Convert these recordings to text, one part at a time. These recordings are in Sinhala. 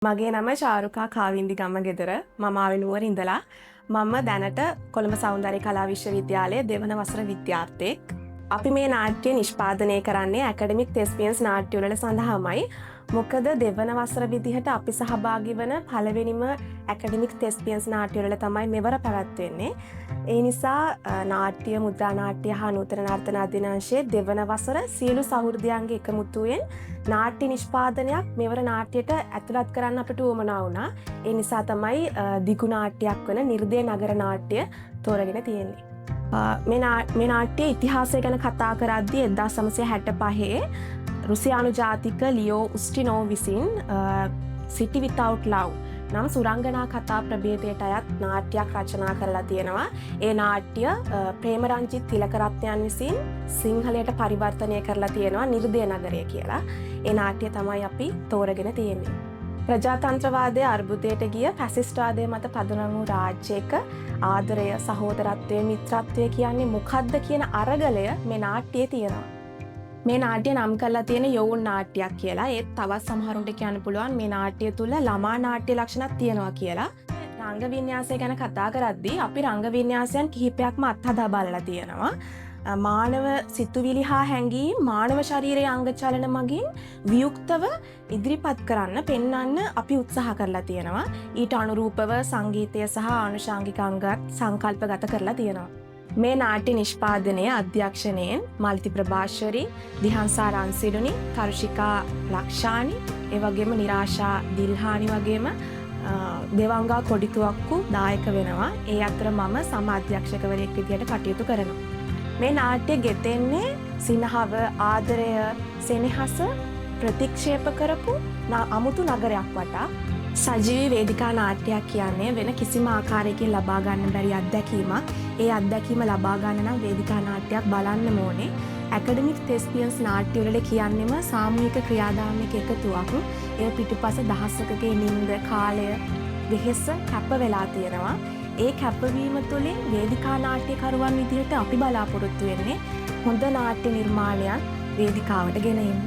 මගේ නම චාරුකා කාවින්දි ගම්මගෙදර. මම ආවේ නුවර ඉඳලා. මම දැනට කොළඹ සෞන්දර්ය කලා විශ්වවිද්‍යාලයේ දෙවන වසර විද්‍යාර්ථයෙක්. අපි මේ නාට්‍ය නිෂ්පාදනය කරන්නේ ඇකඩමික් තෙස්පියන්ස් නාට්‍යවල සඳහාමයි. මොකද දෙවන වසර විදිහට අපි සහභාගී වන පළවෙනිම ඇකඩමික් තෙස්පියන්ස් නාට්‍යවල තමයි මෙවර පැවැත්වෙන්නේ. ඒ නිසා නාට්‍ය මුද්‍රා නාට්‍ය හා නූතන නර්තන අධ්‍යනාංශයේ දෙවන වසර සියලු සහෘදයන්ගේ එකමුතුවෙන් නාට්‍ය නිෂ්පාදනයක් මෙවර නාට්‍යයට ඇතුළත් කරන්න අපට උවමනා වුණා. ඒ නිසා තමයි දිගු නාට්‍යයක් වන නිර්දය නගර නාට්‍ය තෝරගෙන තියෙන්නේ. මේ නාට්‍ය ඉතිහාසය ගැන කතා කරද්දී 1965 රුසියානු ජාතික ලියෝ උස්ටිනෝව් විසින් City Without Love නම් සුරංගනා කතා ප්‍රභේදයට අයත් නාට්‍යයක් රචනා කරලා තියෙනවා. ඒ නාට්‍ය ප්‍රේමරංජිත් තිලකරත්නයන් විසින් සිංහලයට පරිවර්තනය කරලා තියෙනවා නිර්දය නගරය කියලා. ඒ නාට්‍ය තමයි අපි තෝරගෙන තියෙන්නේ. ප්‍රජාතන්ත්‍රවාදයේ අර්බුදයට ගිය ෆැසිස්ට්වාදයේ මත පදනම් වූ රාජ්‍යයක ආදරය, සහෝදරත්වය, මිත්‍රත්වය කියන්නේ මොකක්ද කියන අරගලය මේ නාට්‍යයේ තියෙනවා. මේ නාට්‍ය නම් කරලා තියෙන යොවුන් නාට්‍යයක් කියලා. ඒත් තවත් සමහරුන්ට කියන්න පුළුවන් මේ නාට්‍ය තුල ළමා නාට්‍ය ලක්ෂණක් තියෙනවා කියලා. රංග වින්‍යාසය ගැන කතා කරද්දී අපි රංග වින්‍යාසයන් කිහිපයක්ම අත්හදා බලලා තියෙනවා. මානව සිතුවිලි හා හැඟීම් මානව ශරීරයේ අංග චලන මගින් වියුක්තව ඉදිරිපත් කරන්න පෙන්වන්න අපි උත්සාහ කරලා තියෙනවා. ඊට අනුරූපව සංගීතය සහ ආනුෂාංගික අංගත් සංකල්පගත කරලා තියෙනවා. මේ නාට්‍ය නිෂ්පාදනය අධ්‍යක්ෂණයෙන් මල්ති ප්‍රභාෂරි, දිහන්සා රන්සිඩුනි, කරුෂිකා ලක්ෂානි, ඒ වගේම නිරාශා දිල්හානි වගේම දෙවංගා කොඩිතුවක්කු දායක වෙනවා. ඒ අතර මම සම අධ්‍යක්ෂකවරයෙක් විදියට කටයුතු කරනවා. මේ නාට්‍ය ගෙතෙන්නේ සිනහව, ආදරය, සෙනෙහස ප්‍රතික්ෂේප කරපු අමුතු නගරයක් වටා. සජීවී වේදිකා ናට්‍යයක් කියන්නේ වෙන කිසිම ආකාරයකින් ලබා ගන්න බැරි අත්දැකීමක්. ඒ අත්දැකීම ලබා ගන්න නම් වේදිකා නාට්‍යයක් බලන්න ඕනේ. ඇකඩමික් තෙස්පියන්ස් නාට්‍යවල කියන්නේම සාමූහික ක්‍රියාදාමයක එකතුවක්. ඒ පිටුපස දහසකගේ නිින්ද, කාලය, වෙහෙස කැප වෙලා තියෙනවා. ඒ කැපවීම තුළින් වේදිකා නාට්‍යකරුවන් විදිහට අපි බලාපොරොත්තු වෙන්නේ හොඳ නාට්‍ය නිර්මාණයක් වේදිකාවට ගෙන එන්න.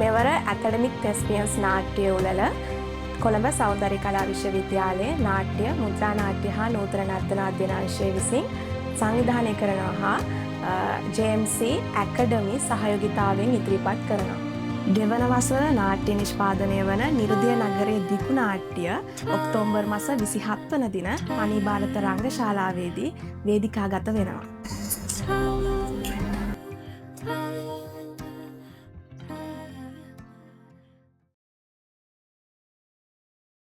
මෙවර ඇකඩමික් තෙස්පියන්ස් නාට්‍ය උළෙල කොළඹ සෞන්දර්ය කලා විශ්වවිද්‍යාලයේ නාට්‍ය, මුද්‍රා නාට්‍ය හා නූතන නර්තන අධ්‍යනාංශය විසින් සංවිධානය කරනවා හා JMC ඇකඩමි සහයෝගිතාවෙන් ඉදිරිපත් කරනවා. දෙවන වසර නාට්‍ය නිෂ්පාදනය වන නිර්දය නගරයේ දිගු නාට්‍ය ඔක්තෝබර් මාස 27 වන දින පණිභාරත රංගශාලාවේදී වේදිකාගත වෙනවා.